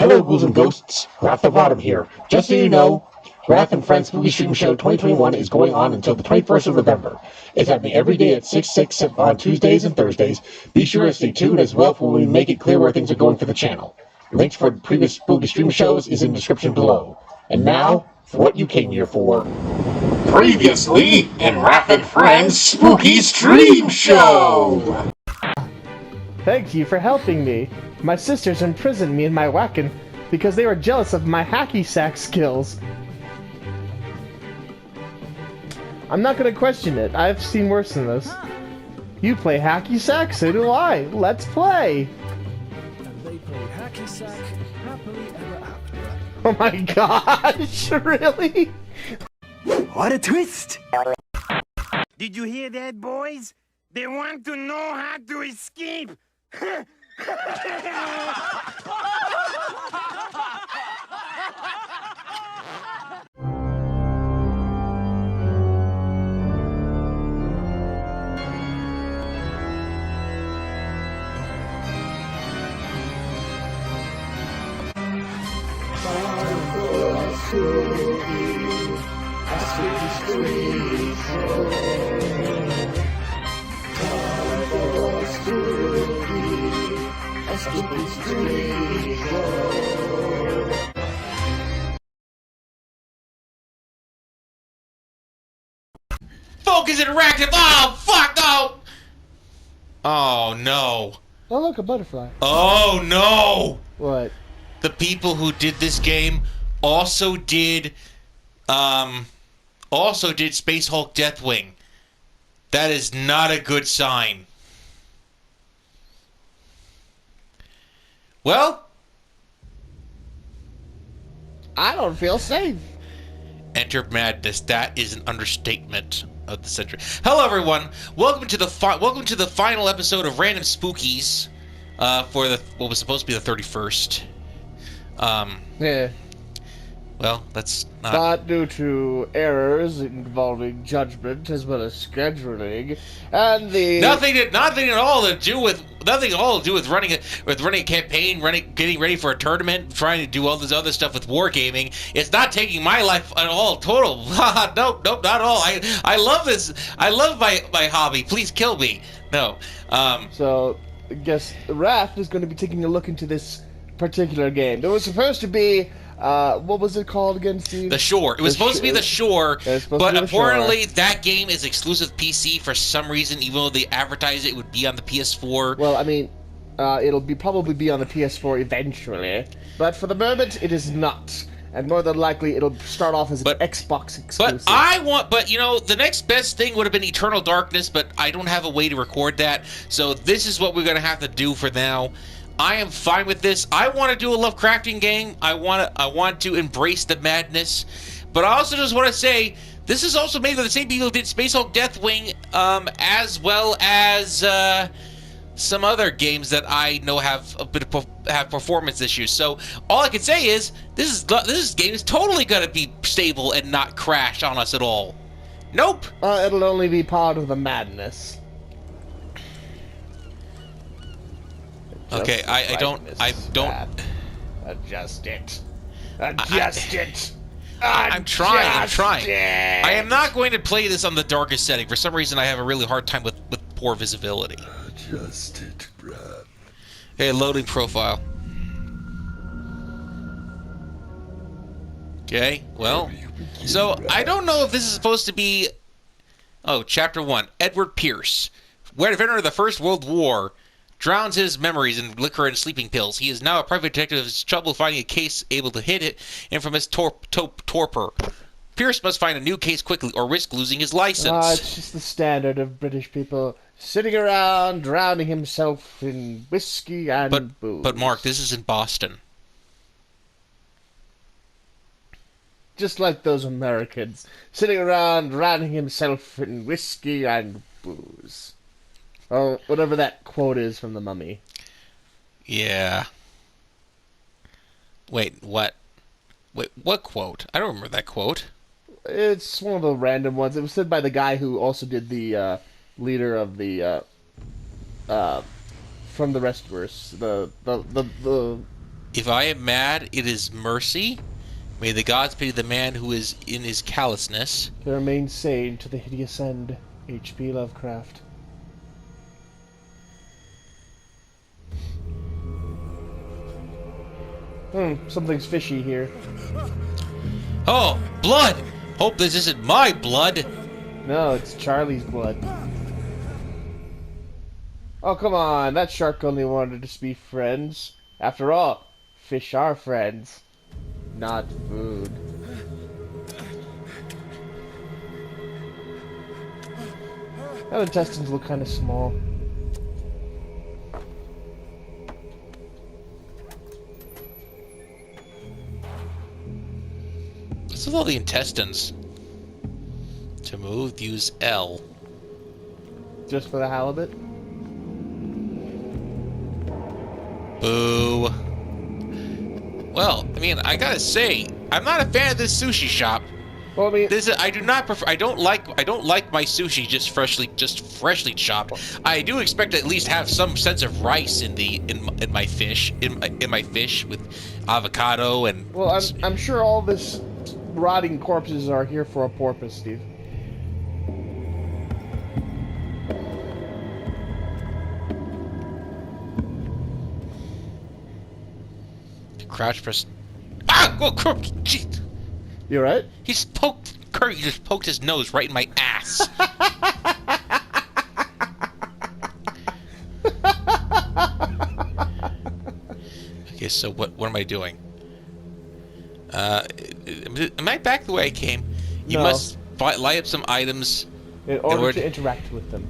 Hello, ghouls and ghosts. Wrathofautumn here. Just so you know, Wrath and Friends Spooky Stream Show 2021 is going on until the 21st of November. It's happening every day at 6 on Tuesdays and Thursdays. Be sure to stay tuned as well for when we make it clear where things are going for the channel. Links for previous Spooky Stream shows is in the description below. And now, for what you came here for. Previously, in Wrath and Friends Spooky Stream Show! Thank you for helping me. My sisters imprisoned me in my wagon because they were jealous of my hacky sack skills. I'm not gonna question it. I've seen worse than this. You play hacky sack, so do I. Let's play! And they play hacky sack happily ever after. Oh my gosh, really? What a twist! Did you hear that, boys? They want to know how to escape! Focus interactive! Oh, fuck! Oh! Oh, no. Oh, look, a butterfly. Oh, no! What? The people who did this game also did Space Hulk Deathwing. That is not a good sign. Well, I don't feel safe. enter madness. That is an understatement of the century. Hello, everyone. Welcome to the final episode of Random Spookies for what was supposed to be the 31st. Yeah. Well, that's not... But due to errors involving judgment as well as scheduling, and the nothing at all to do with running a campaign, getting ready for a tournament, trying to do all this other stuff with wargaming. It's not taking my life at all. Total. Nope, not at all. I love this. I love my hobby. Please kill me. No. So I guess Wrath is going to be taking a look into this particular game. There was supposed to be. What was it called again, Steve? The Shore. It was supposed to be The Shore, but apparently Shore. that game is exclusive PC for some reason, even though they advertised it would be on the PS4. Well, I mean, it'll probably be on the PS4 eventually, but for the moment it is not. And more than likely, it'll start off as an Xbox exclusive. But you know, the next best thing would have been Eternal Darkness, but I don't have a way to record that, so this is what we're gonna have to do for now. I am fine with this. I want to do a Lovecraftian game. I want to embrace the madness, but I also just want to say this is also made by the same people who did Space Hulk Deathwing, as well as some other games that I know have a bit of have performance issues. So all I can say is this game is totally gonna be stable and not crash on us at all. Nope. It'll only be part of the madness. Okay, I don't. Adjust it. Adjust it. I'm trying. I am not going to play this on the darkest setting. For some reason, I have a really hard time with poor visibility. Adjust it, bruh. Okay, loading profile. Okay, well, so I don't know if this is supposed to be. Oh, Chapter 1. Edward Pierce, veteran of the First World War, drowns his memories in liquor and sleeping pills. He is now a private detective who has trouble finding a case able to hit it infamous torpor. Pierce must find a new case quickly or risk losing his license. It's just the standard of British people sitting around drowning himself in whiskey and booze. But Mark, this is in Boston. Just like those Americans sitting around drowning himself in whiskey and booze. Oh, whatever that quote is from The Mummy. Yeah. Wait, what? Wait, what quote? I don't remember that quote. It's one of the random ones. It was said by the guy who also did the leader of the from the Rescuers, the If I am mad, it is mercy. May the gods pity the man who is in his callousness. To remain sane to the hideous end. H.P. Lovecraft. Something's fishy here. Oh, blood! Hope this isn't my blood. No, it's Charlie's blood. Oh, come on. That shark only wanted us to be friends. After all, fish are friends. Not food. That intestines look kind of small. What's with all the intestines? To move, use L. Just for the halibut? Boo. Well, I mean, I gotta say, I'm not a fan of this sushi shop. Well, I mean, I do not prefer. I don't like my sushi just freshly chopped. I do expect to at least have some sense of rice in my fish with avocado and. well, I'm sure all this rotting corpses are here for a porpoise, Steve. Crouch press. Ah! Oh, jeez. You alright? Curry just poked his nose right in my ass. Okay, so what am I doing? Am I back the way I came? You No. must light up some items In order to interact with them.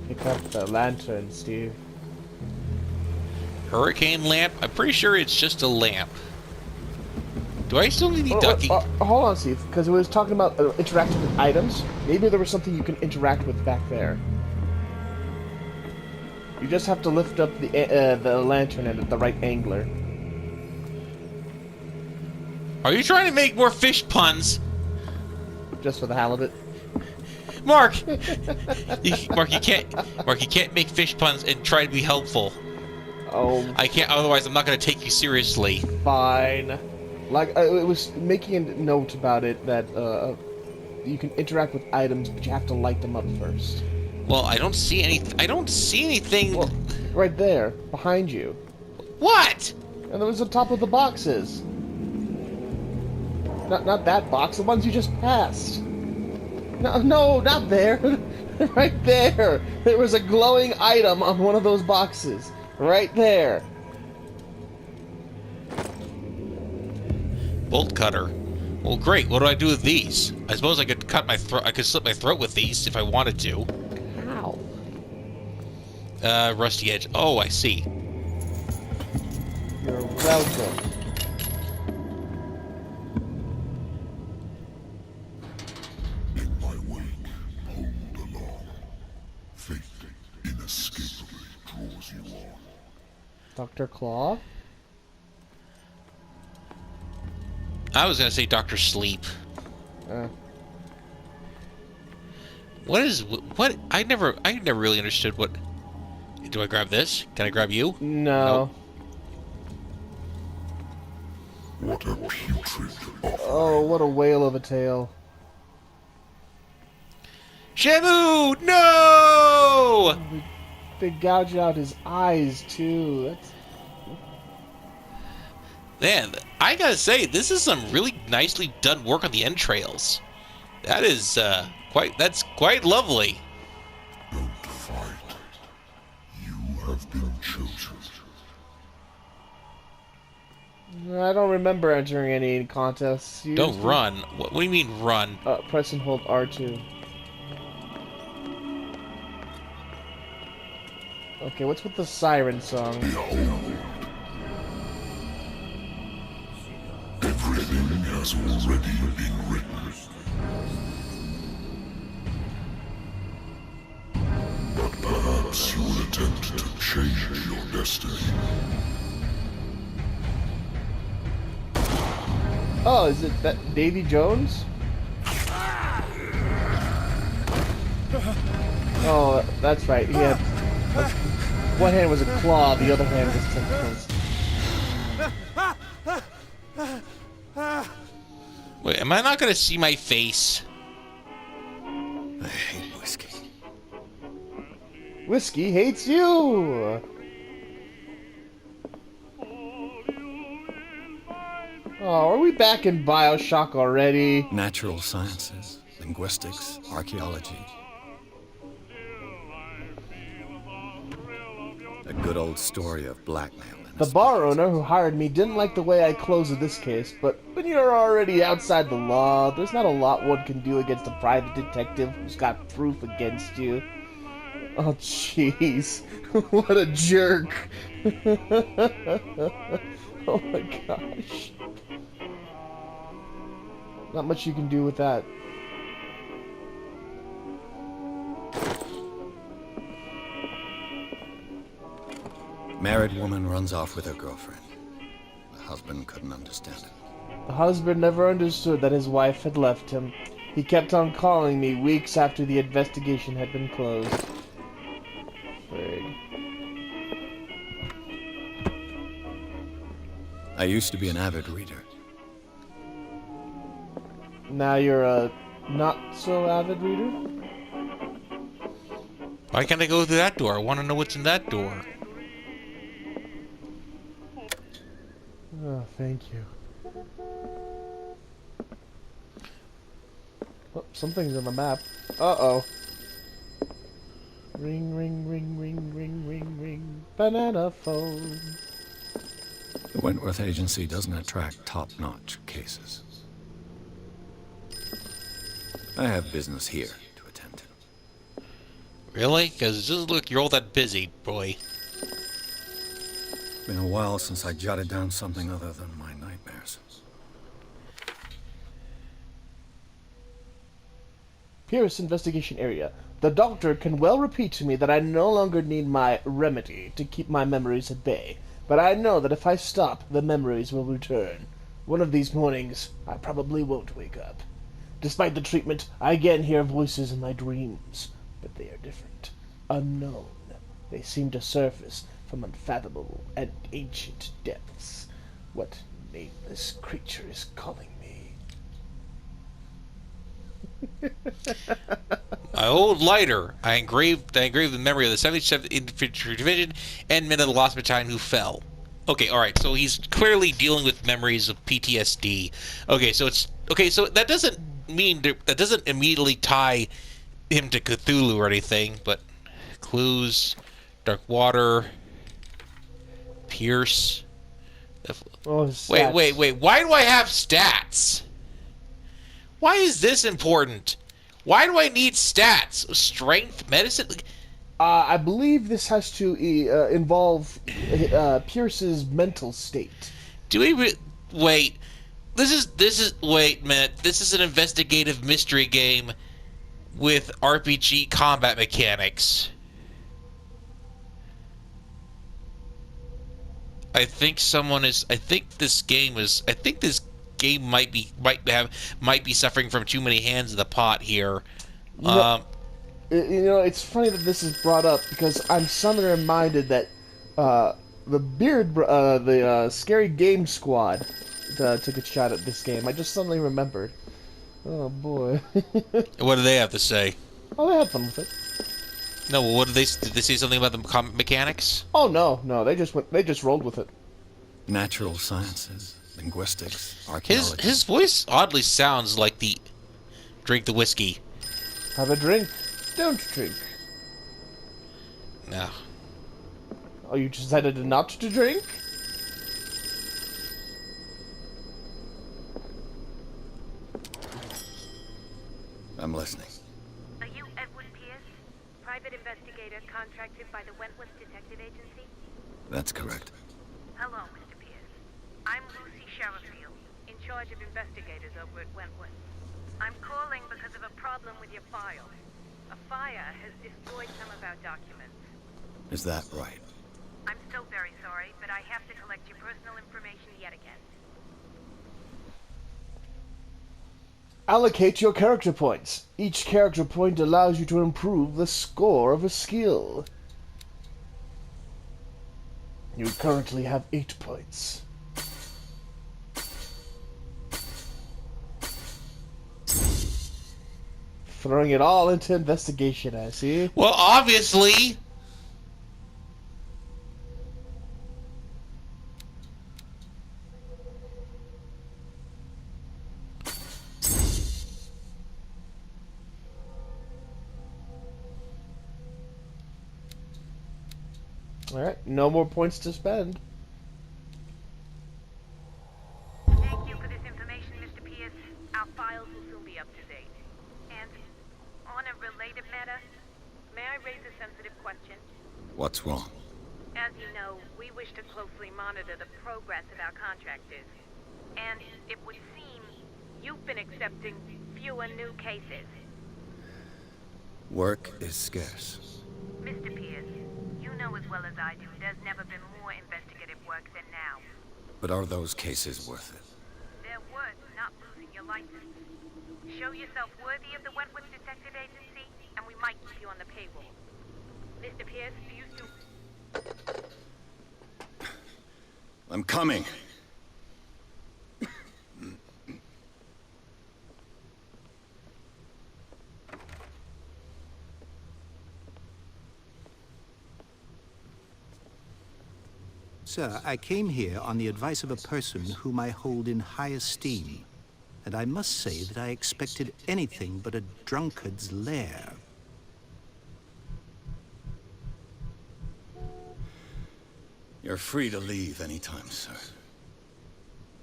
Pick up the lantern, Steve. Hurricane lamp? I'm pretty sure it's just a lamp. Do I still need the ducky? Hold on, Steve, because it was talking about interacting with items. Maybe there was something you can interact with back there. You just have to lift up the lantern at the right angler. Are you trying to make more fish puns? Just for the halibut. Mark! Mark, you can't make fish puns and try to be helpful. Oh, I can't, otherwise I'm not going to take you seriously. fine. Like, it was making a note about it that you can interact with items, but you have to light them up first. Well, I don't see anything. Well, right there, behind you. What? And there was the top of the boxes. Not that box, the ones you just passed. No, not there. Right there. There was a glowing item on one of those boxes. Right there. Bolt cutter. Well, great. What do I do with these? I suppose I could cut my throat. I could slit my throat with these if I wanted to. How? Rusty edge. Oh, I see. You're welcome. In my wake, pulled along. Fate inescapably draws you on. Dr. Claw? I was gonna say Dr. Sleep. Uh, What? I never really understood what. Do I grab this? Can I grab you? no. What a putrid offer. Oh, what a whale of a tail. Shamu! No! They gouged out his eyes, too. That's... Man, I gotta say, this is some really nicely done work on the entrails. That is, that's quite lovely. Don't fight. You have been chosen. I don't remember entering any contests. You Don't used to- run. What do you mean run? Press and hold R2. Okay, what's with the siren song? Behold. Everything has already been written. But perhaps you will attempt to change your destiny. Oh, is it that Davy Jones? Oh, that's right. He had one hand was a claw, the other hand was tentacles. Wait, am I not gonna see my face? I hate whiskey. Whiskey hates you! Oh, are we back in Bioshock already? Natural sciences, linguistics, archaeology. A good old story of blackmail. The bar owner who hired me didn't like the way I closed this case, but when you're already outside the law, there's not a lot one can do against a private detective who's got proof against you. Oh, jeez. What a jerk. Oh my gosh. Not much you can do with that. Married woman runs off with her girlfriend. The husband couldn't understand it. The husband never understood that his wife had left him. He kept on calling me weeks after the investigation had been closed. Frig. I used to be an avid reader. Now you're a not-so-avid reader? Why can't I go through that door? I want to know what's in that door. Oh, thank you. Oh, something's on the map. Uh-oh. Ring, ring, ring, ring, ring, ring, ring. Banana phone. The Wentworth Agency doesn't attract top-notch cases. I have business here to attend to. Really? Because it doesn't look you're all that busy, boy. Been a while since I jotted down something other than my nightmares. Pierce investigation area. The doctor can well repeat to me that I no longer need my remedy to keep my memories at bay, but I know that if I stop, the memories will return. One of these mornings, I probably won't wake up. Despite the treatment, I again hear voices in my dreams, but they are different, unknown. They seem to surface from unfathomable and ancient depths. What nameless creature is calling me? My old lighter. I engraved the memory of the 77th Infantry Division and men of the Lost Battalion who fell. Okay, all right. So he's clearly dealing with memories of PTSD. Okay, so that doesn't mean that doesn't immediately tie him to Cthulhu or anything. But clues, dark water, Pierce. Oh, Wait. Why do I have stats? Why is this important? Why do I need stats? Strength, medicine? I believe this has to involve Pierce's mental state. Do we wait? This is wait a minute. This is an investigative mystery game with RPG combat mechanics. I think this game might be suffering from too many hands in the pot here. It's funny that this is brought up because I'm suddenly reminded that the Scary Game Squad took a shot at this game. I just suddenly remembered. Oh boy. What do they have to say? Oh, they had fun with it. No, what did they say something about the mechanics? Oh no, they just rolled with it. Natural sciences, linguistics, archaeology. His voice oddly sounds like the drink the whiskey. Have a drink. Don't drink. No. Oh, you decided not to drink? I'm listening. Are you Edward Pierce, private investigator contracted by the Wentworth Detective Agency? That's correct. Hello, Mr. Pierce. I'm Lucy Sherifield, in charge of investigators over at Wentworth. I'm calling because of a problem with your file. A fire has destroyed some of our documents. Is that right? I'm still very sorry, but I have to collect your personal information yet again. Allocate your character points. Each character point allows you to improve the score of a skill. You currently have 8 points. Throwing it all into investigation, I see. Well, obviously. Alright, no more points to spend. Thank you for this information, Mr. Pierce. Our files will soon be up to date. And on a related matter, may I raise a sensitive question? What's wrong? As you know, we wish to closely monitor the progress of our contractors. And it would seem you've been accepting fewer new cases. Work is scarce. Mr. Pierce, you know as well as I do, there's never been more investigative work than now. But are those cases worth it? They're worth not losing your license. Show yourself worthy of the Wentworth Detective Agency, and we might keep you on the payroll. Mr. Pierce, do you still... I'm coming. Sir, I came here on the advice of a person whom I hold in high esteem, and I must say that I expected anything but a drunkard's lair. You're free to leave anytime, sir.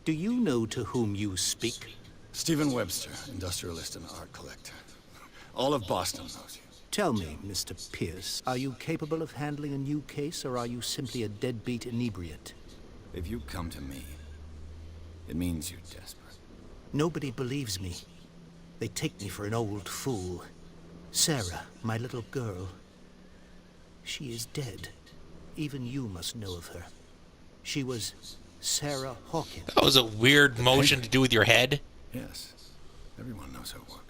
Do you know to whom you speak? Stephen Webster, industrialist and art collector. All of Boston knows you. Tell me, Mr. Pierce, are you capable of handling a new case, or are you simply a deadbeat inebriate? If you come to me, it means you're desperate. Nobody believes me. They take me for an old fool. Sarah, my little girl, she is dead. Even you must know of her. She was Sarah Hawkins. That was a weird motion to do with your head. Yes, everyone knows her work.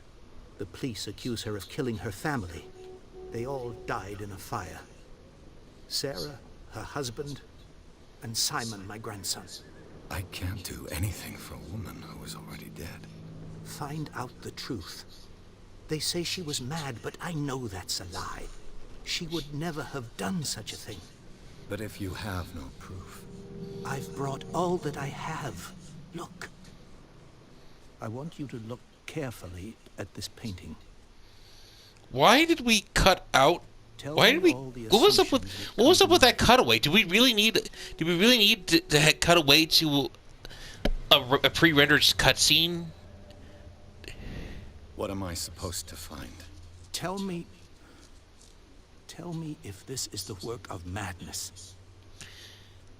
The police accuse her of killing her family. They all died in a fire. Sarah, her husband, and Simon, my grandson. I can't do anything for a woman who is already dead. Find out the truth. They say she was mad, but I know that's a lie. She would never have done such a thing. But if you have no proof... I've brought all that I have. Look. I want you to look carefully at this painting. Why did we cut out? Why did we? What was up with that cutaway? Did we really need to cut away to a pre-rendered cutscene? What am I supposed to find? Tell me if this is the work of madness.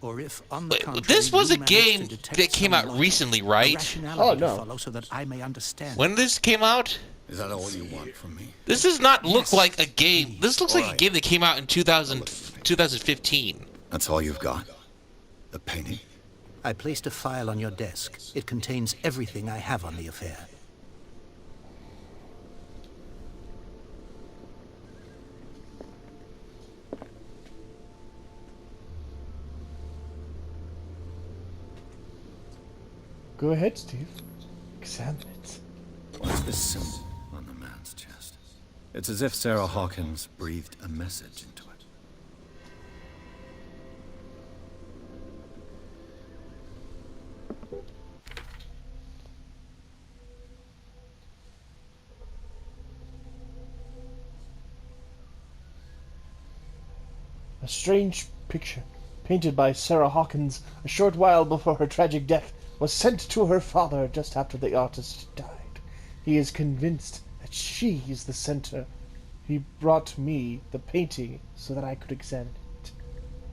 Or if, on the contrary, this was a you managed game to detect that came some out logic, recently, a right? rationality Oh, to no. follow so that I may understand. When this came out? Is that all you want from me? This does not look Yes, like a game. This looks like a Alright. game that came out in 2015. That's all you've got? The painting? I placed a file on your desk. It contains everything I have on the affair. Go ahead, Steve. Examine it. What's this symbol on the man's chest? It's as if Sarah Hawkins breathed a message into it. A strange picture, painted by Sarah Hawkins a short while before her tragic death, was sent to her father just after the artist died. He is convinced that she is the center. He brought me the painting so that I could examine it.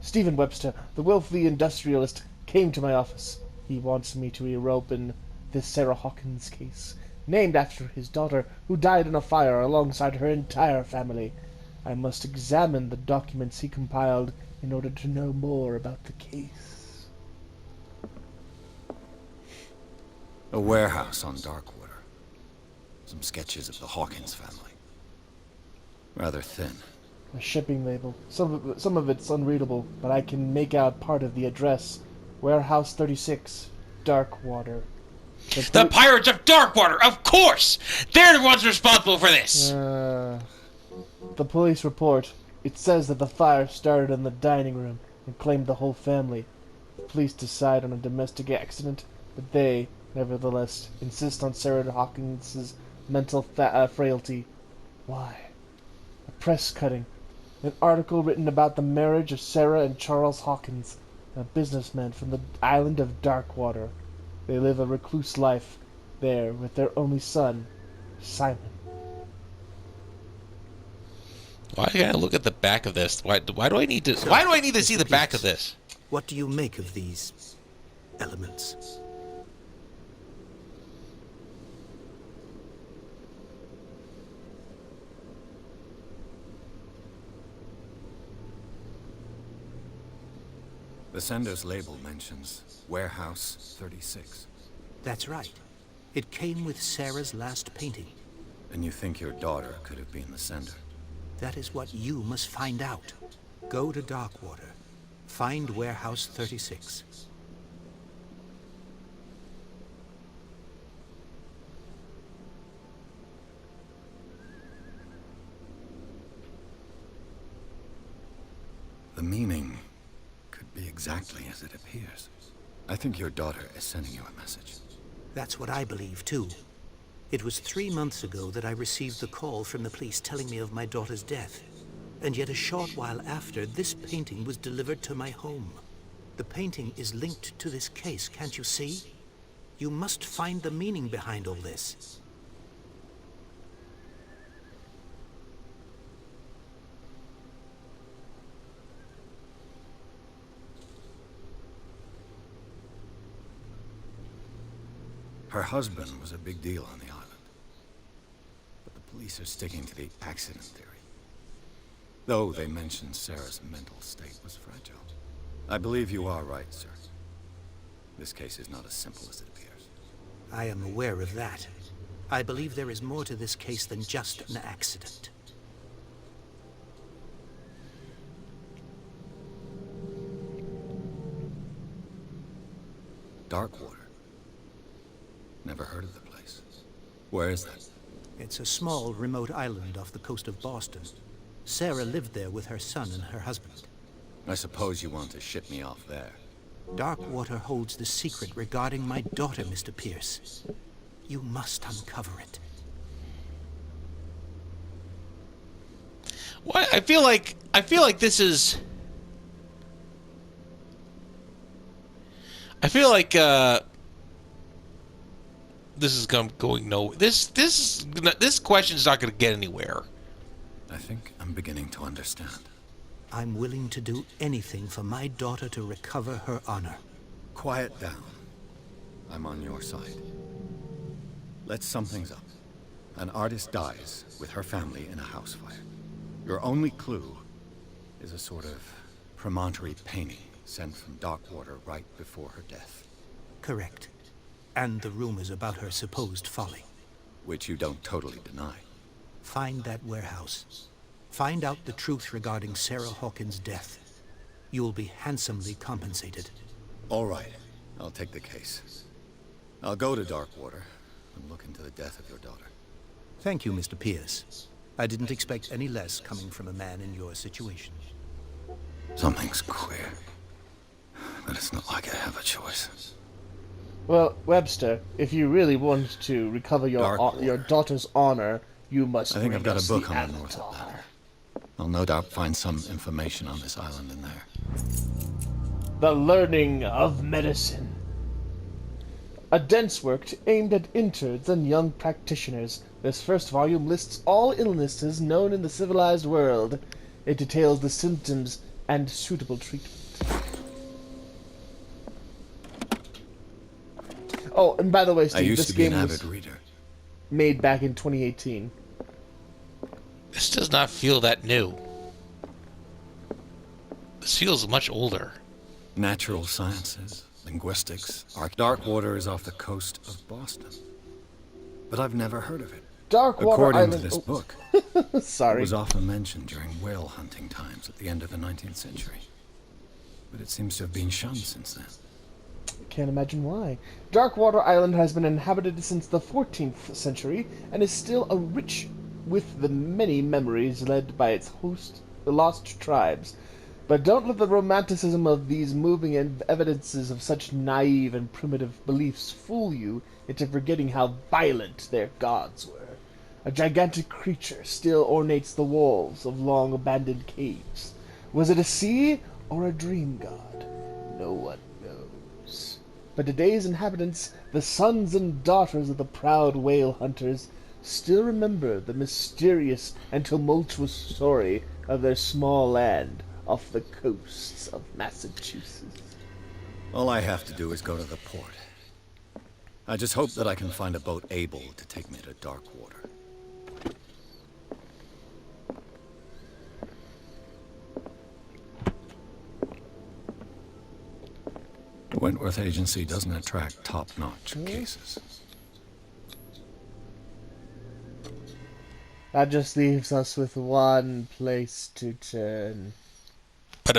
Stephen Webster, the wealthy industrialist, came to my office. He wants me to reopen this Sarah Hawkins case, named after his daughter, who died in a fire alongside her entire family. I must examine the documents he compiled in order to know more about the case. A warehouse on Darkwater. Some sketches of the Hawkins family. Rather thin. A shipping label. Some of it's unreadable, but I can make out part of the address. Warehouse 36, Darkwater. The Pirates of Darkwater, of course! They're the ones responsible for this! The police report. It says that the fire started in the dining room and claimed the whole family. The police decide on a domestic accident, but they, nevertheless, insist on Sarah Hawkins' mental frailty. Why? A press cutting. An article written about the marriage of Sarah and Charles Hawkins, a businessman from the island of Darkwater. They live a recluse life there with their only son, Simon. Why do I gotta look at the back of this? Why do I need to? Why do I need to see the back of this? What do you make of these elements? The sender's label mentions Warehouse 36. That's right. It came with Sarah's last painting. And you think your daughter could have been the sender? That is what you must find out. Go to Darkwater. Find Warehouse 36. The meaning could be exactly as it appears. I think your daughter is sending you a message. That's what I believe, too. It was 3 months ago that I received the call from the police telling me of my daughter's death. And yet a short while after, this painting was delivered to my home. The painting is linked to this case, can't you see? You must find the meaning behind all this. Her husband was a big deal on the island. But the police are sticking to the accident theory. Though they mentioned Sarah's mental state was fragile. I believe you are right, sir. This case is not as simple as it appears. I am aware of that. I believe there is more to this case than just an accident. Darkwater. Never heard of the place. Where is that? It's a small, remote island off the coast of Boston. Sarah lived there with her son and her husband. I suppose you want to ship me off there. Darkwater holds the secret regarding my daughter, Mr. Pierce. You must uncover it. What? I feel like this is. I feel like this is going no. This question is not going to get anywhere. I think I'm beginning to understand. I'm willing to do anything for my daughter to recover her honor. Quiet down. I'm on your side. Let's sum things up. An artist dies with her family in a house fire. Your only clue is a sort of promontory painting sent from Darkwater right before her death. Correct. And the rumors about her supposed folly. Which you don't totally deny. Find that warehouse. Find out the truth regarding Sarah Hawkins' death. You'll be handsomely compensated. All right. I'll take the case. I'll go to Darkwater and look into the death of your daughter. Thank you, Mr. Pierce. I didn't expect any less coming from a man in your situation. Something's queer. But it's not like I have a choice. Well, Webster, if you really want to recover your daughter's honor, you must. I think bring I've got us a book the on the North Atlantic. I'll no doubt find some information on this island in there. The Learning of Medicine. A dense work aimed at interns and young practitioners. This first volume lists all illnesses known in the civilized world. It details the symptoms and suitable treatment. Oh, and by the way, Steve, this game was made back in 2018. This does not feel that new. This feels much older. Natural sciences, linguistics, Darkwater is off the coast of Boston. But I've never heard of it. Darkwater According Island... to this book, Sorry. it was often mentioned during whale hunting times at the end of the 19th century. But it seems to have been shunned since then. Can't imagine why. Darkwater Island has been inhabited since the 14th century and is still rich with the many memories led by its host, the lost tribes. But don't let the romanticism of these moving evidences of such naive and primitive beliefs fool you into forgetting how violent their gods were. A gigantic creature still ornates the walls of long-abandoned caves. Was it a sea or a dream god? No one knows. But today's inhabitants, the sons and daughters of the proud whale hunters, still remember the mysterious and tumultuous story of their small land off the coasts of Massachusetts. All I have to do is go to the port. I just hope that I can find a boat able to take me to Darkwater. The Wentworth Agency doesn't attract top-notch cases. That just leaves us with one place to turn. Pierce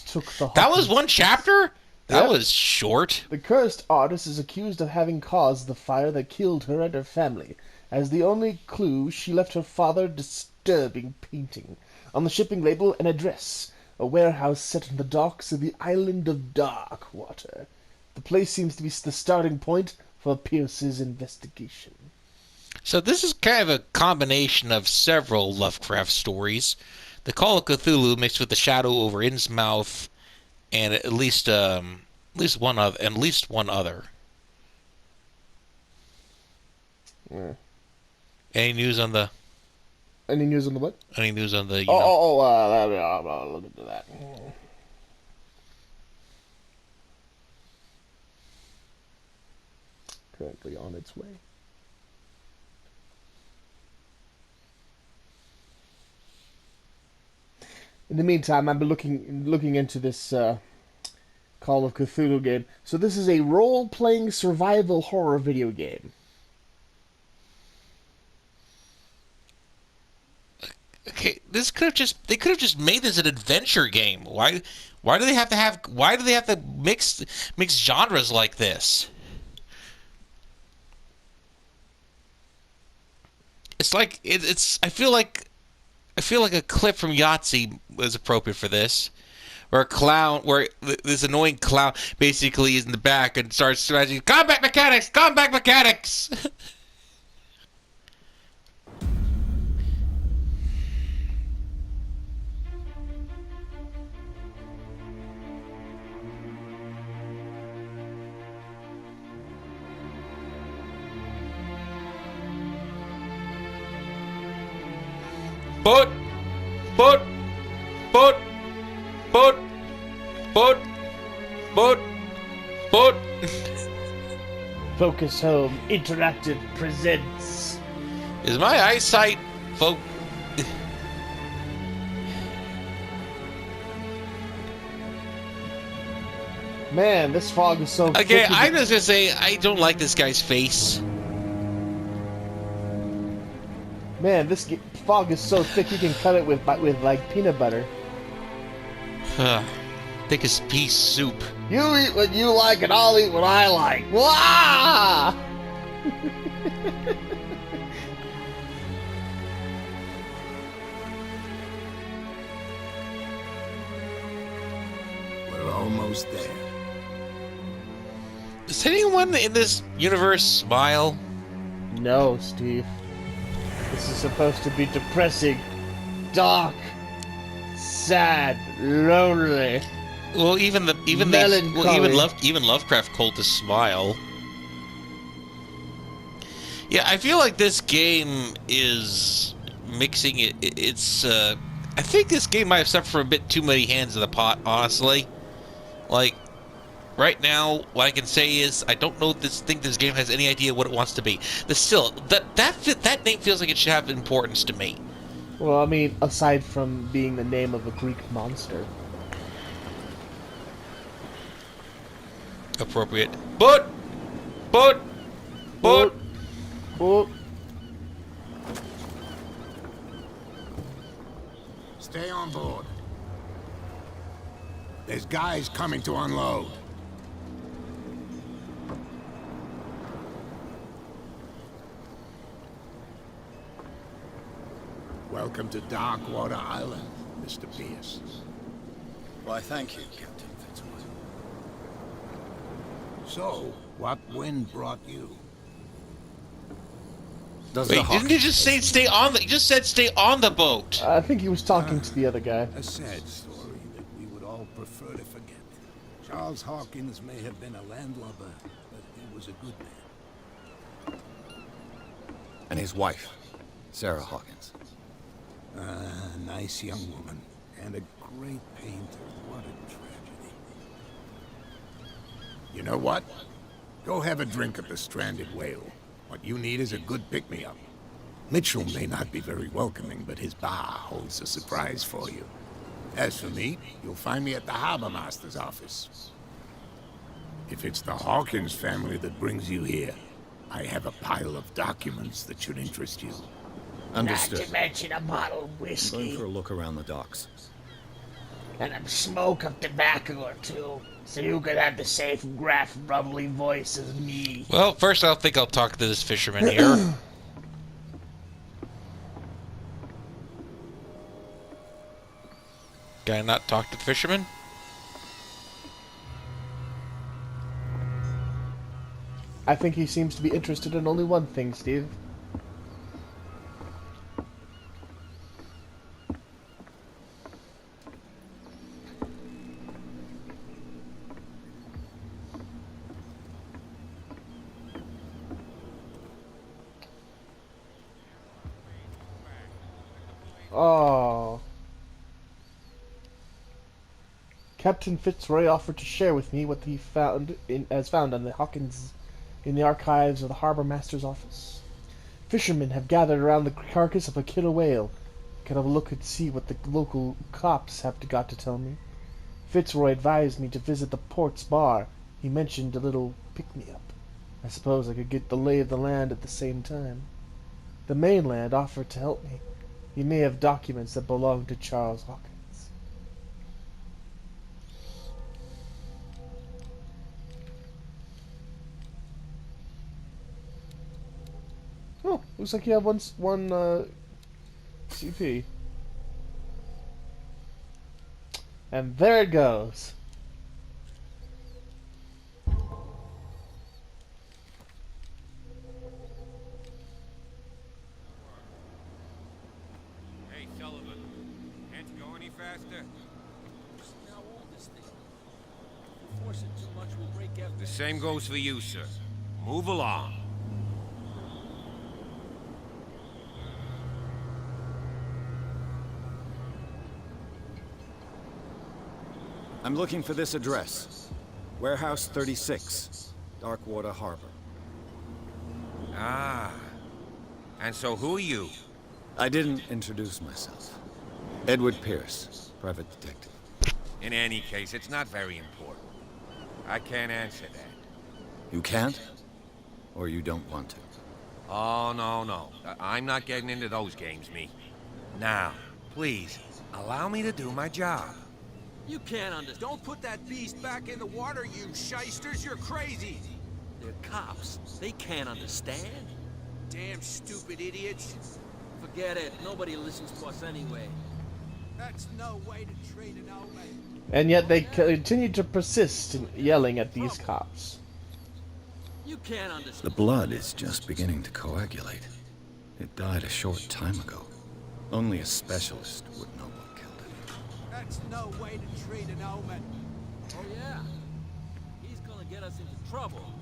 took the Hawkins. That was one chapter? That was short. The cursed artist is accused of having caused the fire that killed her and her family. As the only clue, she left her father a disturbing painting. On the shipping label, an address. A warehouse set on the docks of the island of Darkwater. The place seems to be the starting point for Pierce's investigation. So this is kind of a combination of several Lovecraft stories. The Call of Cthulhu mixed with the Shadow over Innsmouth, and at least one other. Yeah. Any news on the? Any news on the what? Any news on the? I'll look into that. Currently on its way. In the meantime, I've been looking into this Call of Cthulhu game. So this is a role-playing survival horror video game. Okay, they could have just made this an adventure game. Why do they have to mix genres like this? It's like I feel like a clip from Yahtzee was appropriate for this, where this annoying clown basically is in the back and starts scratching, combat mechanics. Boat. Focus Home Interactive presents. Is my eyesight, Man, this fog is so Okay, thick. I'm just gonna say I don't like this guy's face. Man, this fog is so thick you can cut it with like peanut butter. Thick as pea soup. You eat what you like and I'll eat what I like. Wah! We're almost there. Does anyone in this universe smile? No, Steve. This is supposed to be depressing, dark, sad, lonely. Well, even Lovecraft called to smile. Yeah, I feel like this game is mixing it. I think this game might have suffered from a bit too many hands in the pot, honestly. Like, right now, what I can say is I don't think this game has any idea what it wants to be. That name feels like it should have importance to me. Well, I mean, aside from being the name of a Greek monster. Appropriate. Boat! Boat! Oh, Stay on board. There's guys coming to unload. Welcome to Darkwater Island, Mr. Pierce. Why, thank you, Captain Fitzroy. So, what wind brought you? Does Wait, the didn't you just say stay on the... You just said stay on the boat. I think he was talking to the other guy. A sad story that we would all prefer to forget. Charles Hawkins may have been a landlubber, but he was a good man. And his wife, Sarah Hawkins. Nice young woman, and a great painter. What a tragedy. You know what? Go have a drink at the Stranded Whale. What you need is a good pick-me-up. Mitchell may not be very welcoming, but his bar holds a surprise for you. As for me, you'll find me at the Harbor Master's office. If it's the Hawkins family that brings you here, I have a pile of documents that should interest you. Understood. Not to mention a bottle of I'm whiskey going for a look around the docks. and a smoke of tobacco or two, so you could have the same gruff, rumbly voice as me. Well, first I'll talk to this fisherman here. Can I not talk to the fisherman? I think he seems to be interested in only one thing, Steve. Oh. Captain Fitzroy offered to share with me what he found on the Hawkins in the archives of the Harbor Master's office. Fishermen have gathered around the carcass of a killer whale. Can have a look and see what the local cops have got to tell me. Fitzroy advised me to visit the port's bar. He mentioned a little pick-me-up. I suppose I could get the lay of the land at the same time. The mainland offered to help me. He may have documents that belong to Charles Hawkins. Oh, looks like you have one CP. And there it goes. Hey, Sullivan. Can't you go any faster? Now all this thing. If we force it too much, we'll break everything. The same goes for you, sir. Move along. I'm looking for this address. Warehouse 36, Darkwater Harbor. Ah. And so who are you? I didn't introduce myself. Edward Pierce, private detective. In any case, it's not very important. I can't answer that. You can't? Or you don't want to? Oh, no. I'm not getting into those games, me. Now, please, allow me to do my job. You can't understand. Don't put that beast back in the water, you shysters. You're crazy. They're cops. They can't understand. Damn stupid idiots. Forget it. Nobody listens to us anyway. That's no way to treat an old man. And yet they continue to persist in yelling at these cops. You can't The understand. blood is just beginning to coagulate. It died a short time ago. Only a specialist would know what killed it. That's no way to treat an old man. Oh yeah. He's gonna get us into trouble.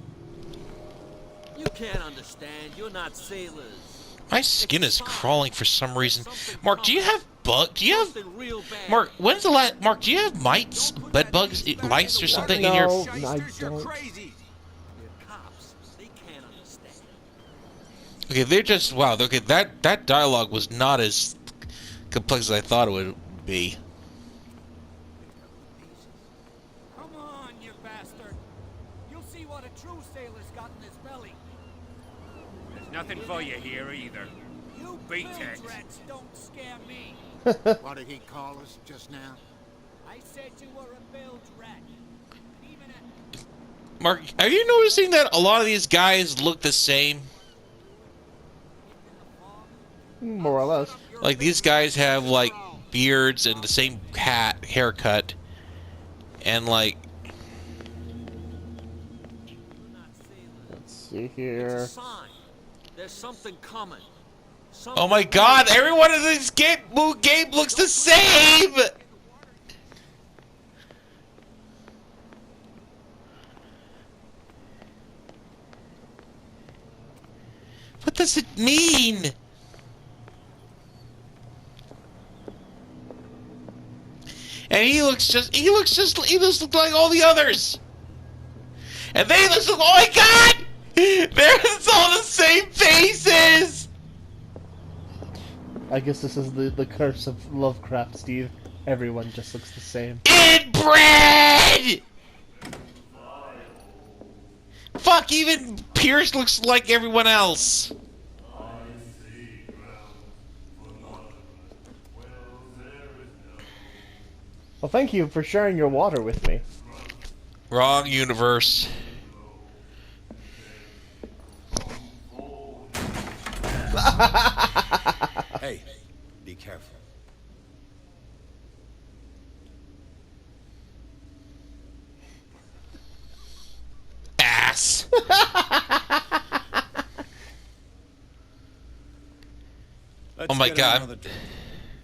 You can't understand. You're not sailors. My skin is crawling for some reason. Mark, do you have do you have Something real bad. Mark? When's the last Mark? Do you have mites, bed bugs, lice, or something in your? No, I Shysters, you're don't. crazy. They're cops. They can't understand. Okay, they're just wow. Okay, that dialogue was not as complex as I thought it would be. Come on, you bastard. You'll see what a true sailor's got in his belly. nothing for you here either. You Beat bilge it. rats don't scare me. What did he call us just now? I said you were a bilge rat. And even a... Mark, are you noticing that a lot of these guys look the same? More or less. Like, these guys have, like, beards and the same haircut. And, like... Let's see here. It's a sign. There's something coming. Oh my god, everyone in this game looks the same! What does it mean? And he looks like all the others. And they look, oh my god! They're all the same faces! I guess this is the curse of Lovecraft, Steve. Everyone just looks the same. Inbred! Fuck, even Pierce looks like everyone else. Well, thank you for sharing your water with me. Wrong universe. Hey, be careful. Ass. Oh my god.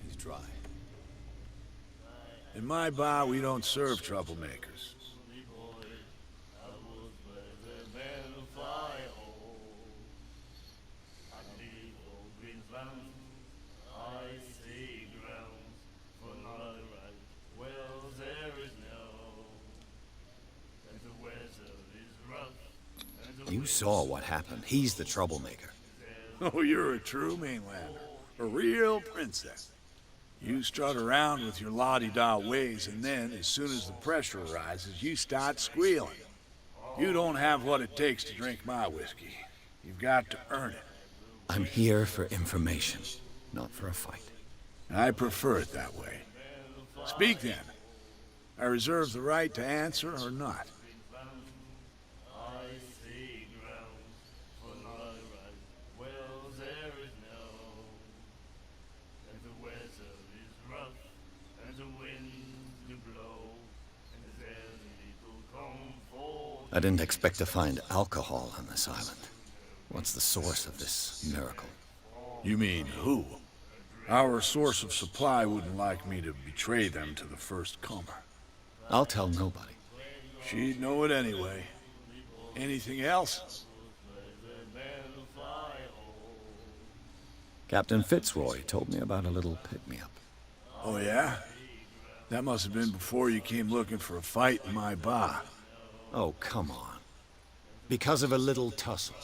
He's dry. In my bar, we don't serve troublemakers. You saw what happened. He's the troublemaker. Oh, you're a true mainlander. A real princess. You strut around with your la-di-da ways, and then, as soon as the pressure rises, you start squealing. You don't have what it takes to drink my whiskey. You've got to earn it. I'm here for information, not for a fight. I prefer it that way. Speak then. I reserve the right to answer or not. I didn't expect to find alcohol on this island. What's the source of this miracle? You mean who? Our source of supply wouldn't like me to betray them to the first comer. I'll tell nobody. She'd know it anyway. Anything else? Captain Fitzroy told me about a little pick-me-up. Oh yeah? That must have been before you came looking for a fight in my bar. Oh, come on. Because of a little tussle.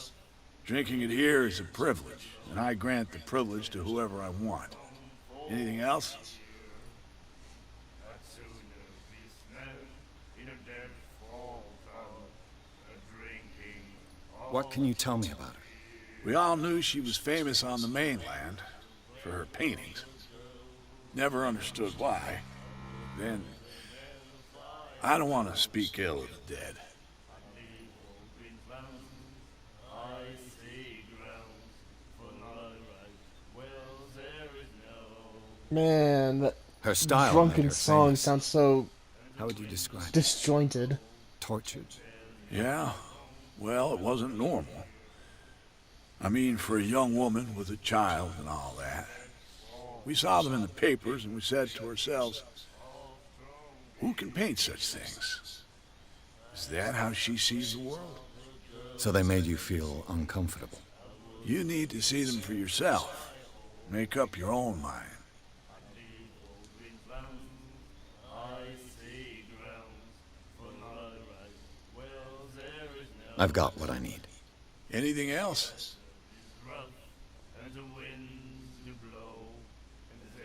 Drinking it here is a privilege, and I grant the privilege to whoever I want. Anything else? What can you tell me about her? We all knew she was famous on the mainland for her paintings. Never understood why. Then, I don't want to speak ill of the dead. Man, that Her style made drunken her song famous. sounds so How would you describe it? disjointed. Tortured? Yeah? Well, it wasn't normal. I mean, for a young woman with a child and all that. We saw them in the papers and we said to ourselves, who can paint such things? Is that how she sees the world? So they made you feel uncomfortable. You need to see them for yourself. Make up your own mind. I've got what I need. Anything else?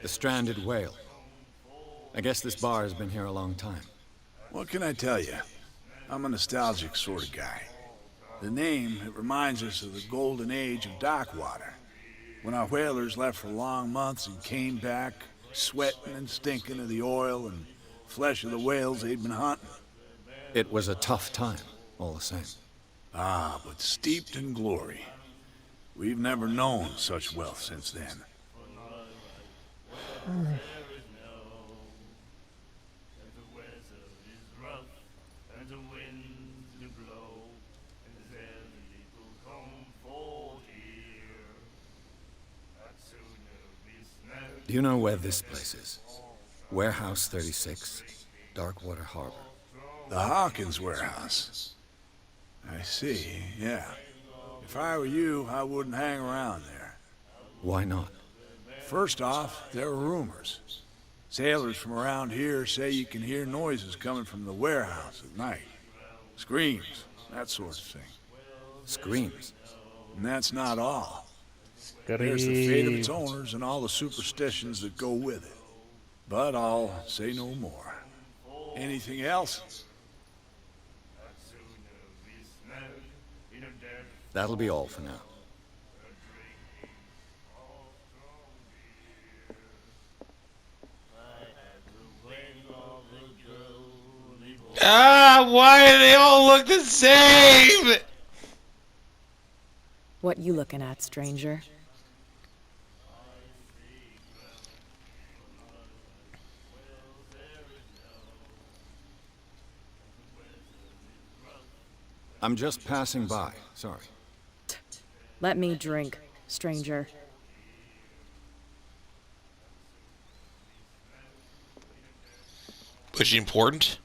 The stranded whale. I guess this bar has been here a long time. What can I tell you? I'm a nostalgic sort of guy. The name, it reminds us of the golden age of dock water, when our whalers left for long months and came back sweating and stinking of the oil and flesh of the whales they'd been hunting. It was a tough time, all the same. Ah, but steeped in glory. We've never known such wealth since then. Do you know where this place is? Warehouse 36, Darkwater Harbor. The Hawkins warehouse. I see, yeah. If I were you, I wouldn't hang around there. Why not? First off, there are rumors. Sailors from around here say you can hear noises coming from the warehouse at night. Screams, that sort of thing. Screams? And that's not all. There's the fate of its owners and all the superstitions that go with it. But I'll say no more. Anything else? That'll be all for now. Ah, why do they all look the same? What you looking at, stranger? I'm just passing by, sorry. Let me drink, stranger. Was she important?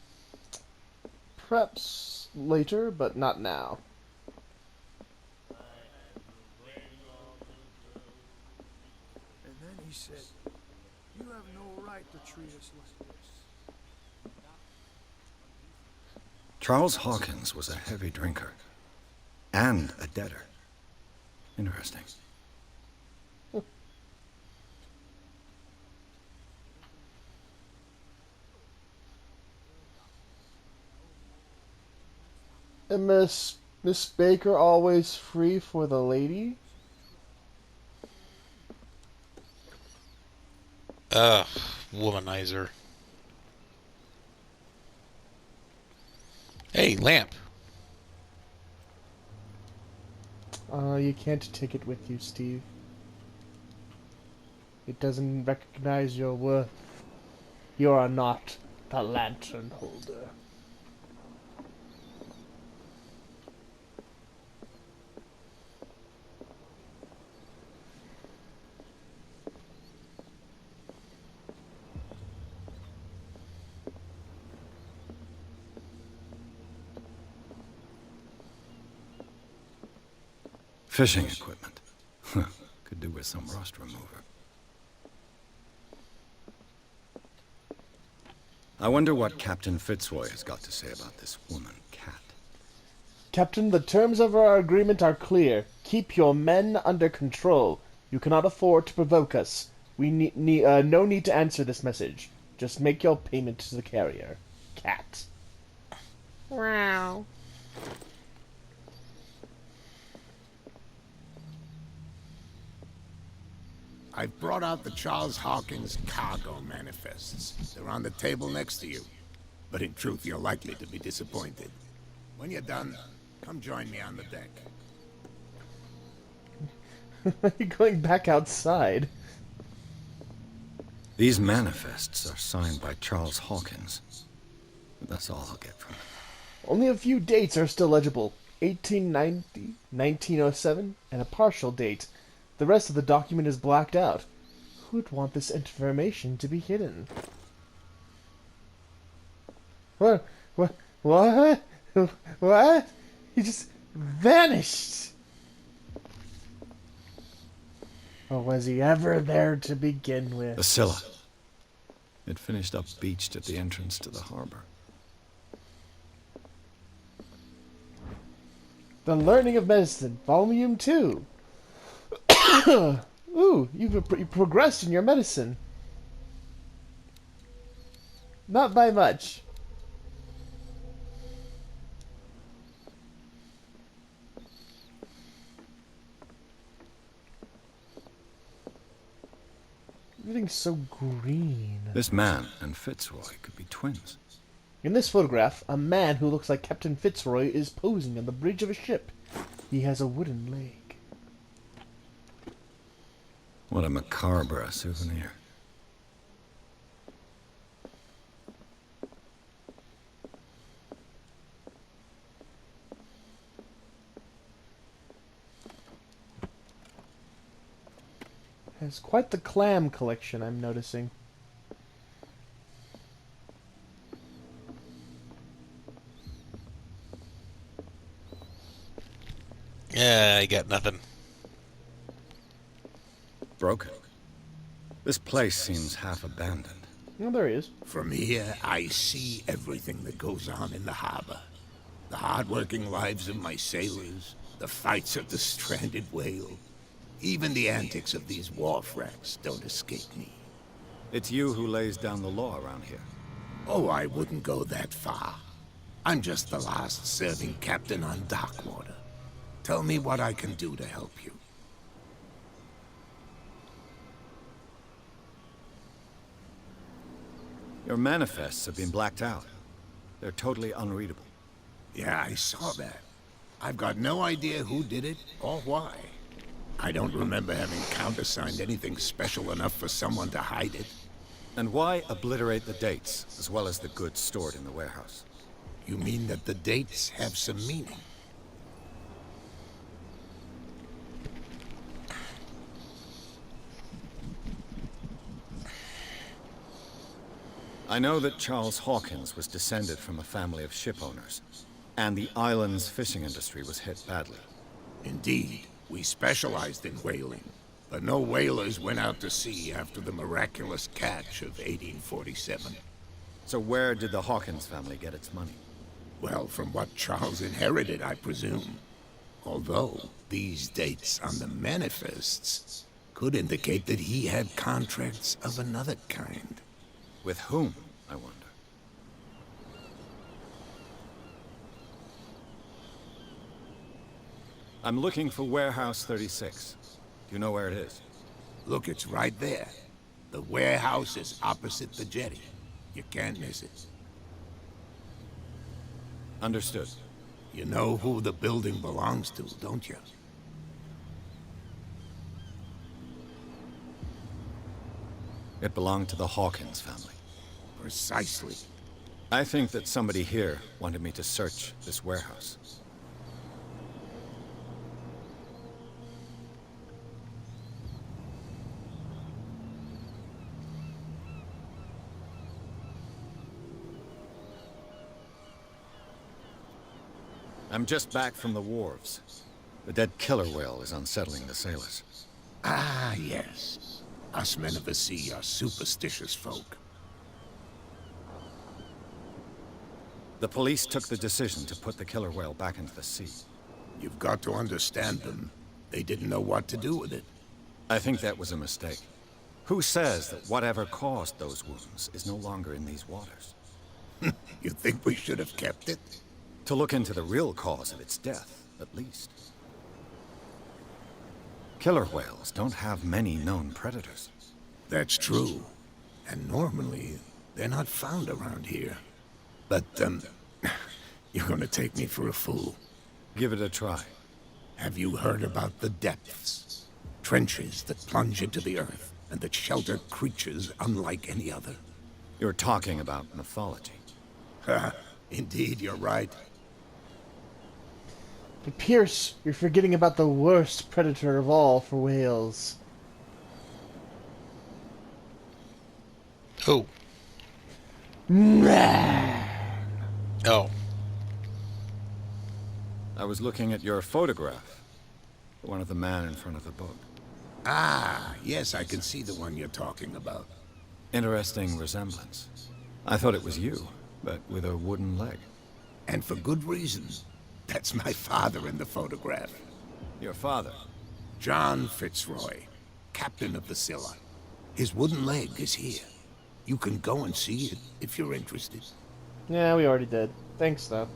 Perhaps later, but not now. And then he said, "You have no right to treat us like this." Charles Hawkins was a heavy drinker. And a debtor. Interesting. And Miss Baker always free for the lady? Ugh, womanizer. Hey, lamp. You can't take it with you, Steve. It doesn't recognize your worth. You are not the lantern holder. Fishing equipment. Could do with some rust remover. I wonder what Captain Fitzroy has got to say about this woman, Cat. Captain, the terms of our agreement are clear. Keep your men under control. You cannot afford to provoke us. We no need to answer this message. Just make your payment to the carrier. Cat. Wow. I've brought out the Charles Hawkins cargo manifests. They're on the table next to you. But in truth, you're likely to be disappointed. When you're done, come join me on the deck. Are you going back outside? These manifests are signed by Charles Hawkins. But that's all I'll get from it. Only a few dates are still legible. 1890, 1907, and a partial date. The rest of the document is blacked out. Who'd want this information to be hidden? What? What? What? He just vanished! Or was he ever there to begin with? The Scylla. It finished up beached at the entrance to the harbor. The Learning of Medicine, Volume 2. Ooh, you've progressed in your medicine. Not by much. Everything's so green. This man and Fitzroy could be twins. In this photograph, a man who looks like Captain Fitzroy is posing on the bridge of a ship. He has a wooden leg. What a macabre souvenir. Has quite the clam collection, I'm noticing. Yeah, I got nothing. Broken. This place seems half abandoned. Oh, there he is. From here, I see everything that goes on in the harbor. The hard-working lives of my sailors, the fights of the stranded whale. Even the antics of these wharf rats don't escape me. It's you who lays down the law around here. Oh, I wouldn't go that far. I'm just the last serving captain on Darkwater. Tell me what I can do to help you. Your manifests have been blacked out. They're totally unreadable. Yeah, I saw that. I've got no idea who did it or why. I don't remember having countersigned anything special enough for someone to hide it. And why obliterate the dates, as well as the goods stored in the warehouse? You mean that the dates have some meaning? I know that Charles Hawkins was descended from a family of ship owners, and the island's fishing industry was hit badly. Indeed, we specialized in whaling, but no whalers went out to sea after the miraculous catch of 1847. So where did the Hawkins family get its money? Well, from what Charles inherited, I presume. Although, these dates on the manifests could indicate that he had contracts of another kind. With whom, I wonder? I'm looking for Warehouse 36. Do you know where it is? Look, it's right there. The warehouse is opposite the jetty. You can't miss it. Understood. You know who the building belongs to, don't you? It belonged to the Hawkins family. Precisely. I think that somebody here wanted me to search this warehouse. I'm just back from the wharves. The dead killer whale is unsettling the sailors. Ah, yes. Us men of the sea are superstitious folk. The police took the decision to put the killer whale back into the sea. You've got to understand them. They didn't know what to do with it. I think that was a mistake. Who says that whatever caused those wounds is no longer in these waters? You think we should have kept it? To look into the real cause of its death, at least. Killer whales don't have many known predators. That's true. And normally, they're not found around here. But, you're gonna take me for a fool. Give it a try. Have you heard about the depths? Trenches that plunge into the earth, and that shelter creatures unlike any other. You're talking about mythology. Ha, indeed, you're right. But Pierce, you're forgetting about the worst predator of all for whales. Who? Oh. I was looking at your photograph. One of the man in front of the boat. Ah, yes, I can see the one you're talking about. Interesting resemblance. I thought it was you, but with a wooden leg. And for good reason. That's my father in the photograph. Your father? John Fitzroy, captain of the Scylla. His wooden leg is here. You can go and see it if you're interested. Yeah, we already did. Thanks, though.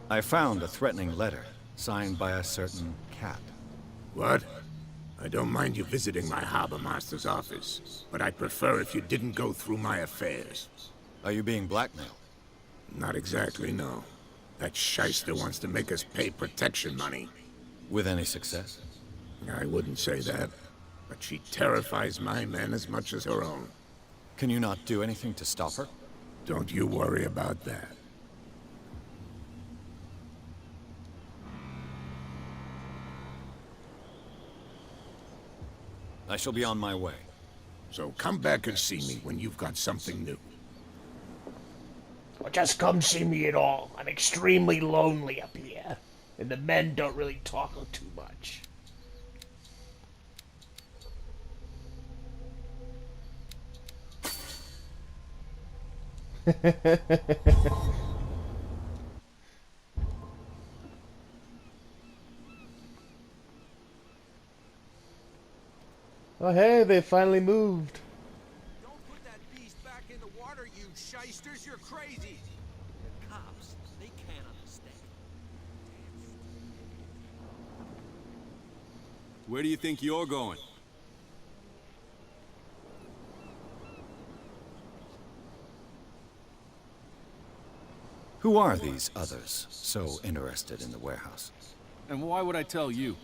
I found a threatening letter, signed by a certain cat. What? I don't mind you visiting my harbor master's office, but I'd prefer if you didn't go through my affairs. Are you being blackmailed? Not exactly, no. That shyster wants to make us pay protection money. With any success? I wouldn't say that, but she terrifies my men as much as her own. Can you not do anything to stop her? Don't you worry about that. I shall be on my way. So come back and see me when you've got something new. Or just come see me at all. I'm extremely lonely up here, and the men don't really talk too much. Oh hey, they finally moved. Don't put that beast back in the water, you shysters. You're crazy. The cops, they can't understand. Where do you think you're going? Who are these others so interested in the warehouse? And why would I tell you?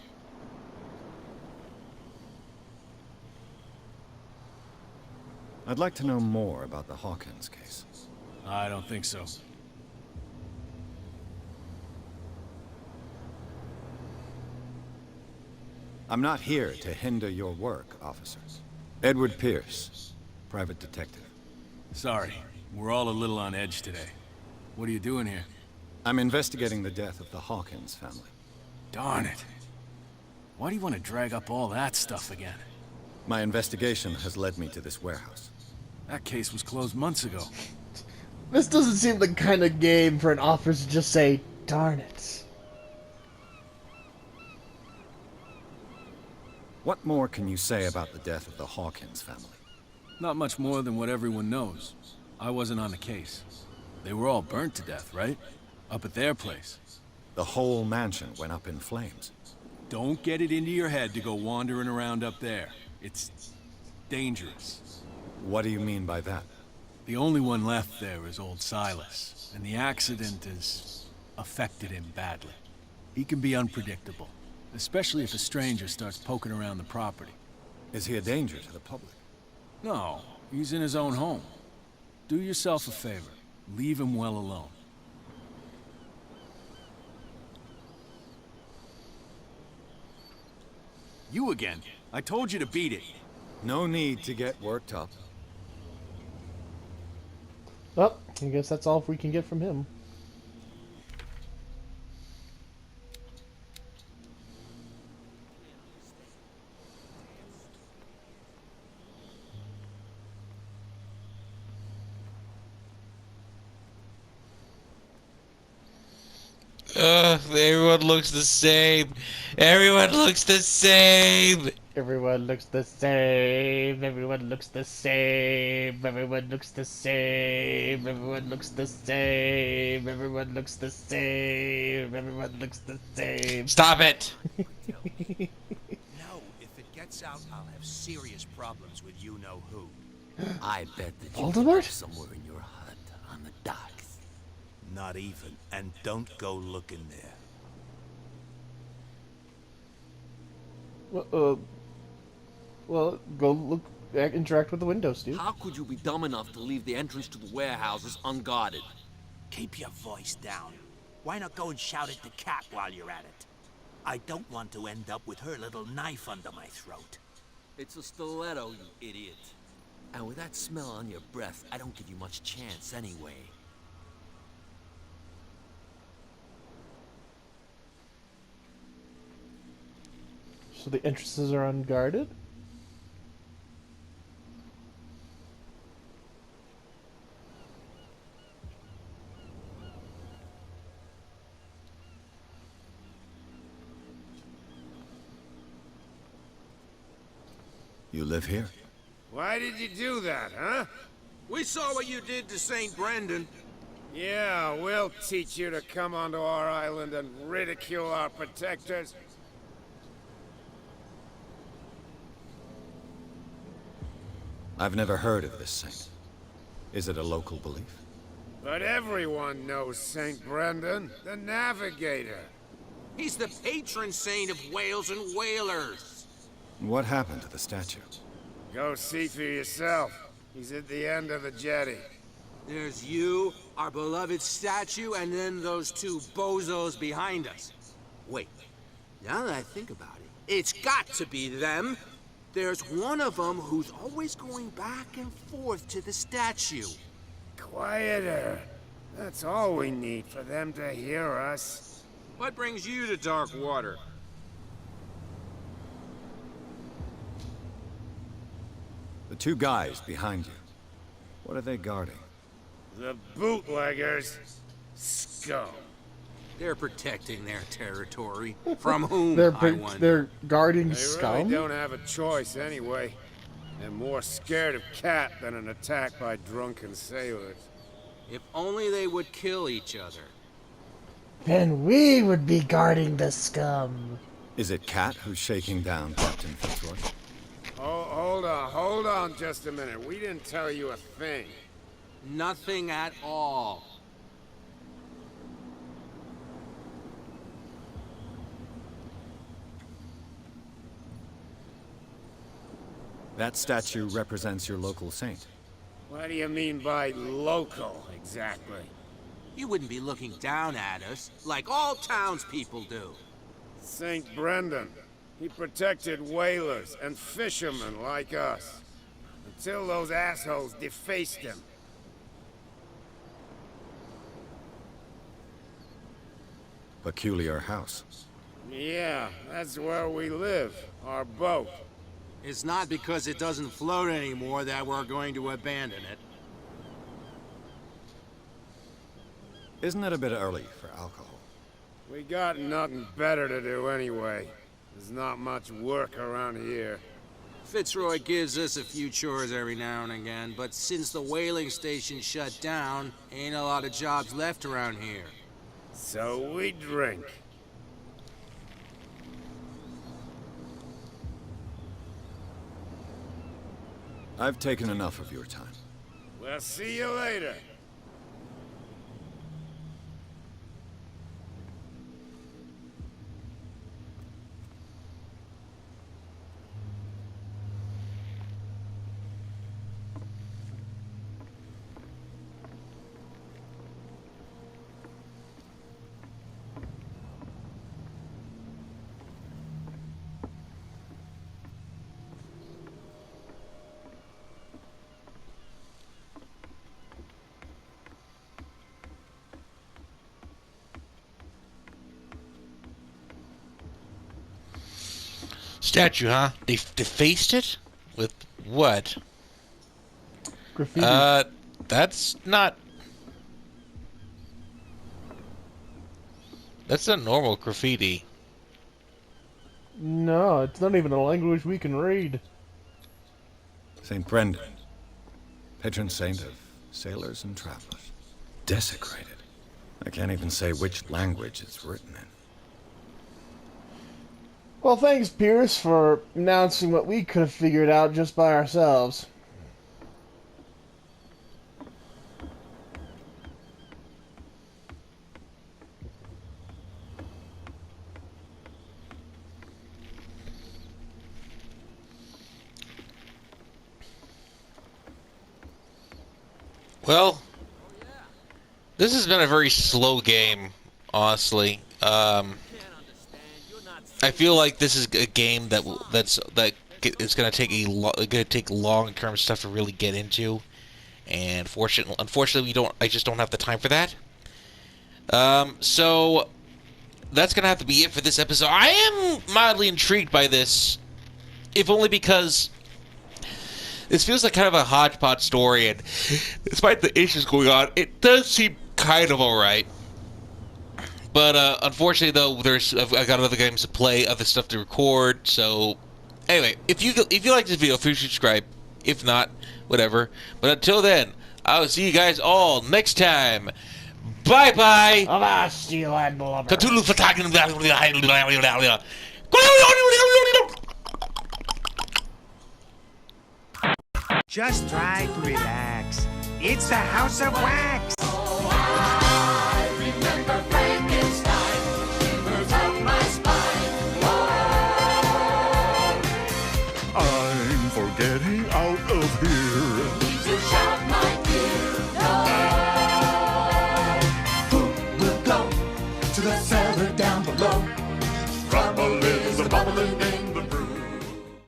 I'd like to know more about the Hawkins case. I don't think so. I'm not here to hinder your work, officer. Edward Pierce, private detective. Sorry, we're all a little on edge today. What are you doing here? I'm investigating the death of the Hawkins family. Darn it. Why do you want to drag up all that stuff again? My investigation has led me to this warehouse. That case was closed months ago. This doesn't seem the kind of game for an officer to just say, darn it. What more can you say about the death of the Hawkins family? Not much more than what everyone knows. I wasn't on the case. They were all burnt to death, right? Up at their place. The whole mansion went up in flames. Don't get it into your head to go wandering around up there. It's dangerous. What do you mean by that? The only one left there is old Silas, and the accident has affected him badly. He can be unpredictable, especially if a stranger starts poking around the property. Is he a danger to the public? No, he's in his own home. Do yourself a favor. Leave him well alone. You again. I told you to beat it. No need to get worked up. Well, I guess that's all we can get from him. Everyone looks the same. Everyone looks the same. Everyone looks the same. Everyone looks the same. Everyone looks the same. Everyone looks the same. Everyone looks the same. Everyone looks the same. Stop it. No, if it gets out, I'll have serious problems with you-know-who. I bet that you Voldemort? live somewhere in your hut on the docks. Not even, and don't go looking there. Well, go look, interact with the windows, dude. How could you be dumb enough to leave the entrance to the warehouses unguarded? Keep your voice down. Why not go and shout at the cat while you're at it? I don't want to end up with her little knife under my throat. It's a stiletto, you idiot. And with that smell on your breath, I don't give you much chance anyway. So the entrances are unguarded? You live here? Why did you do that, huh? We saw what you did to St. Brendan. Yeah, we'll teach you to come onto our island and ridicule our protectors. I've never heard of this saint. Is it a local belief? But everyone knows St. Brendan, the Navigator. He's the patron saint of whales and whalers. What happened to the statue? Go see for yourself. He's at the end of the jetty. There's you, our beloved statue, and then those two bozos behind us. Wait, now that I think about it, it's got to be them. There's one of them who's always going back and forth to the statue. Quieter. That's all we need for them to hear us. What brings you to dark water? The two guys behind you. What are they guarding? The bootleggers. Scum. They're protecting their territory. From whom, They're guarding They scum? really don't have a choice anyway. They're more scared of Cat than an attack by drunken sailors. If only they would kill each other. Then we would be guarding the scum. Is it Cat who's shaking down Captain Fitzroy? Oh, hold on just a minute. We didn't tell you a thing. Nothing at all. That statue represents your local saint. What do you mean by local, exactly? You wouldn't be looking down at us, like all townspeople do. St. Brendan. He protected whalers and fishermen like us. Until those assholes defaced him. Peculiar house. Yeah, that's where we live. Our boat. It's not because it doesn't float anymore that we're going to abandon it. Isn't it a bit early for alcohol? We got nothing better to do anyway. There's not much work around here. Fitzroy gives us a few chores every now and again, but since the whaling station shut down, ain't a lot of jobs left around here. So we drink. I've taken enough of your time. We'll see you later. Statue, huh? They defaced it? With what? Graffiti. That's not... That's not normal graffiti. No, it's not even a language we can read. St. Brendan, patron saint of sailors and travelers. Desecrated. I can't even say which language it's written in. Well, thanks, Pierce, for announcing what we could have figured out just by ourselves. Well, this has been a very slow game, honestly. I feel like this is a game that is going to take long-term stuff to really get into, and unfortunately, I just don't have the time for that. So that's going to have to be it for this episode. I am mildly intrigued by this, if only because this feels like kind of a hodgepodge story, and despite the issues going on, it does seem kind of alright. But unfortunately, though, I got other games to play, other stuff to record. So, anyway, if you like this video, please subscribe. If not, whatever. But until then, I'll see you guys all next time. Bye bye. Cthulhu Just try to relax. It's the House of Wax. I remember Frankenstein, shivers up my spine. I'm for getting out of here.